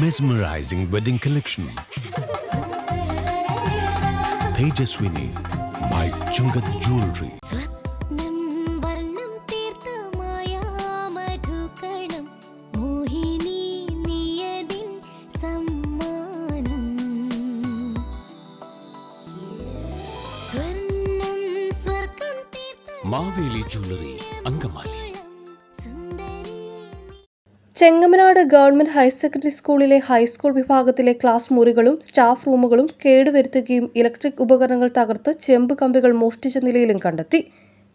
mesmerizing wedding collection. Tejaswini by Chungat Jewelry. Maveli Jewelry, Angamali. Chengamanad government higher secondary സ്കൂളിലെ high school വിഭാഗത്തിലെ class മുറികളും staff റൂമുകളും കേടുവരുത്തുകയും electric ഉപകരണങ്ങൾ തകർത്ത് ചെമ്പ് കമ്പികൾ മോഷ്ടിച്ച നിലയിലും കണ്ടെത്തി.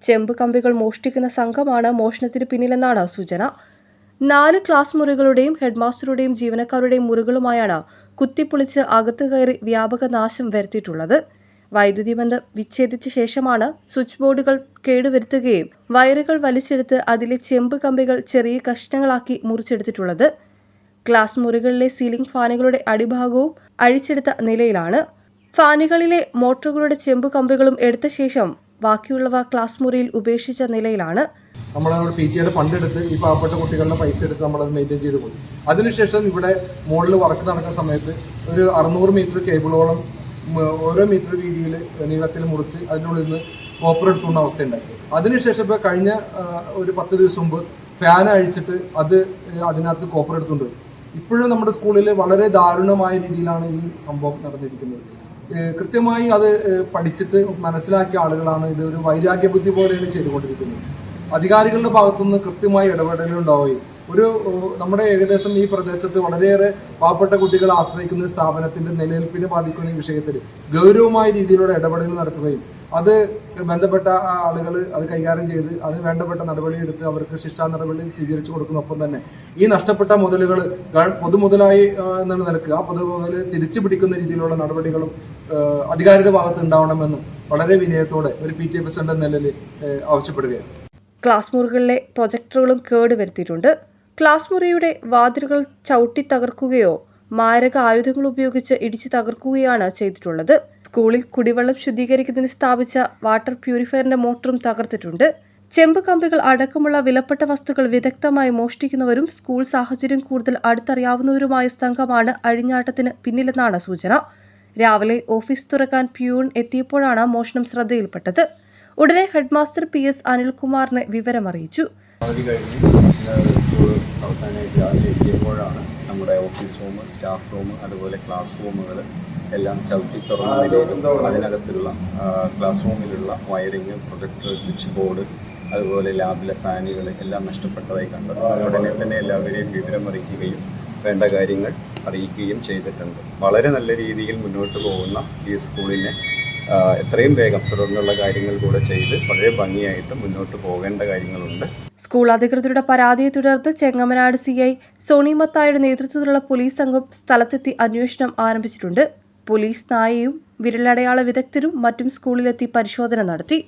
ചെമ്പ് കമ്പികൾ മോഷ്ടിക്കുന്ന സംഘമാണ് മോഷണത്തിന് പിന്നിലെന്നാണ് സൂചന. 4 ക്ലാസ് മുറികളുടെയും ഹെഡ്മാസ്റ്ററുടെയും ജീവനക്കാരുടെയും മുറികളുമായാണ് കുത്തിപ്പൊളിച്ച് അകത്ത് കയറി വ്യാപക നാശം വരുത്തിയിട്ടുള്ളത്. വൈദ്യുതി ബന്ധം വിച്ഛേദിച്ച ശേഷമാണ് സ്വിച്ച് ബോർഡുകൾ കേടുവരുത്തുകയും വയറുകൾ വലിച്ചെടുത്ത് അതിലെ ചെമ്പ് കമ്പികൾ ചെറിയ കഷ്ണങ്ങളാക്കി മുറിച്ചെടുത്തിട്ടുള്ളത്. ക്ലാസ് മുറികളിലെ സീലിംഗ് ഫാനുകളുടെ അടിഭാഗവും അഴിച്ചെടുത്ത നിലയിലാണ്. ഫാനുകളിലെ മോട്ടോറുകളുടെ ചെമ്പ് കമ്പികളും എടുത്ത ശേഷം ബാക്കിയുള്ളവ ക്ലാസ് മുറിയിൽ ഉപേക്ഷിച്ച നിലയിലാണ്. നമ്മുടെ PTA ഫണ്ട് എടുത്ത് ഈ പാവപ്പെട്ട കുട്ടികളുടെ പൈസ എടുത്ത് നമ്മളത് മെയിൻറ്റെയിൻ ചെയ്ത് പോയി. അതിനുശേഷം ഇവിടെ മുകളിൽ വർക്ക് നടക്കുന്ന സമയത്ത് ഒരു 600 മീറ്റർ കേബിളോളം ഓരോ മീറ്റർ വീതിയിൽ നീളത്തിൽ മുറിച്ച് അതിനുള്ളിൽ നിന്ന് കോപ്പർ എടുത്തുകൊണ്ട അവസ്ഥയുണ്ടായി. അതിനുശേഷം ഇപ്പോൾ കഴിഞ്ഞ ഒരു 10 ദിവസം മുമ്പ് ഫാൻ അഴിച്ചിട്ട് അതിനകത്ത് കോപ്പർ എടുത്തുകൊണ്ട് പോയി. ഇപ്പോഴും നമ്മുടെ സ്കൂളിൽ വളരെ ദാരുണമായ രീതിയിലാണ് ഈ സംഭവം നടന്നിരിക്കുന്നത്. കൃത്യമായി അത് പഠിച്ചിട്ട് മനസ്സിലാക്കിയ ആളുകളാണ് ഇത് ഒരു വൈരാഗ്യ ബുദ്ധി പോലെയാണ് ചെയ്തുകൊണ്ടിരിക്കുന്നത്. അധികാരികളുടെ ഭാഗത്തുനിന്ന് കൃത്യമായി ഇടപെടലുണ്ടാവുകയും നമ്മുടെ ഏകദേശം ഈ പ്രദേശത്ത് വളരെയേറെ പാവപ്പെട്ട കുട്ടികൾ ആശ്രയിക്കുന്ന സ്ഥാപനത്തിന്റെ നിലനിൽപ്പിനെ ബാധിക്കുന്ന ഈ വിഷയത്തിൽ ഗൗരവമായ രീതിയിലുള്ള ഇടപെടലുകൾ നടത്തുകയും അത് ബന്ധപ്പെട്ട ആളുകൾ അത് കൈകാര്യം ചെയ്ത് അത് വേണ്ടപ്പെട്ട നടപടിയെടുത്ത് അവർക്ക് ശിക്ഷാ നടപടി സ്വീകരിച്ചു കൊടുക്കുന്നൊപ്പം തന്നെ ഈ നഷ്ടപ്പെട്ട മുതലുകൾ പൊതുമുതലായി എന്നുള്ള നിലക്ക് ആ പൊതുമുതൽ തിരിച്ചു പിടിക്കുന്ന രീതിയിലുള്ള നടപടികളും അധികാരിയുടെ ഭാഗത്ത് ഉണ്ടാവണമെന്നും വളരെ വിനയത്തോടെ ഒരു PTA പ്രസിഡന്റ് എന്ന നിലയിൽ ആവശ്യപ്പെടുകയാണ്. ക്ലാസ് മുറികളിലെ പ്രൊജക്ടറുകളും കേടുവരുത്തിയിട്ടുണ്ട്. ക്ലാസ് മുറിയുടെ വാതിലുകൾ ചവിട്ടി തകർക്കുകയോ മാരക ആയുധങ്ങൾ ഉപയോഗിച്ച് ഇടിച്ചു തകർക്കുകയാണ് ചെയ്തിട്ടുള്ളത്. സ്കൂളിൽ കുടിവെള്ളം ശുദ്ധീകരിക്കുന്നതിന് സ്ഥാപിച്ച വാട്ടർ പ്യൂരിഫയറിന്റെ മോട്ടറും തകർത്തിട്ടുണ്ട്. ചെമ്പ് കമ്പികൾ അടക്കമുള്ള വിലപ്പെട്ട വസ്തുക്കൾ വിദഗ്ധമായി മോഷ്ടിക്കുന്നവരും സ്കൂൾ സാഹചര്യം കൂടുതൽ അടുത്തറിയാവുന്നവരുമായ സംഘമാണ് അഴിഞ്ഞാട്ടത്തിന് പിന്നിലെന്നാണ് സൂചന. രാവിലെ ഓഫീസ് തുറക്കാൻ പ്യൂൺ എത്തിയപ്പോഴാണ് മോഷണം ശ്രദ്ധയിൽപ്പെട്ടത്. ഉടനെ ഹെഡ്മാസ്റ്റർ PS അനിൽകുമാറിനെ വിവരമറിയിച്ചു. സ്കൂൾ തുറക്കാനായിട്ട് രാവിലെ എത്തിയപ്പോഴാണ് നമ്മുടെ ഓഫീസ് റൂം, സ്റ്റാഫ് റൂം, അതുപോലെ ക്ലാസ് റൂമുകൾ എല്ലാം ചവിട്ടി തുറന്ന നിലയിലും അതിനകത്തുള്ള ക്ലാസ് റൂമിലുള്ള വയറിങ്, പ്രൊജക്ടർ, സ്വിച്ച് ബോർഡ്, അതുപോലെ ലാബിലെ ഫാനുകൾ എല്ലാം നഷ്ടപ്പെട്ടതായി കണ്ടത്. ഉടനെ തന്നെ എല്ലാവരെയും വിവരമറിയിക്കുകയും വേണ്ട കാര്യങ്ങൾ അറിയിക്കുകയും ചെയ്തിട്ടുണ്ട്. വളരെ നല്ല രീതിയിൽ മുന്നോട്ട് പോകുന്ന ഈ സ്കൂളിനെ എത്രയും വേഗം തുടർന്നുള്ള കാര്യങ്ങൾ കൂടെ ചെയ്ത് വളരെ ഭംഗിയായിട്ട് മുന്നോട്ട് പോകേണ്ട കാര്യങ്ങളുണ്ട്. സ്കൂൾ അധികൃതരുടെ പരാതിയെ തുടർന്ന് ചെങ്ങമനാട് CI സോണി മത്തായുടെ നേതൃത്വത്തിലുള്ള പോലീസ് സംഘം സ്ഥലത്തെത്തി അന്വേഷണം ആരംഭിച്ചിട്ടുണ്ട്. പോലീസ് നായയും വിരലടയാള വിദഗ്ധരും മറ്റും സ്കൂളിലെത്തി പരിശോധന നടത്തി.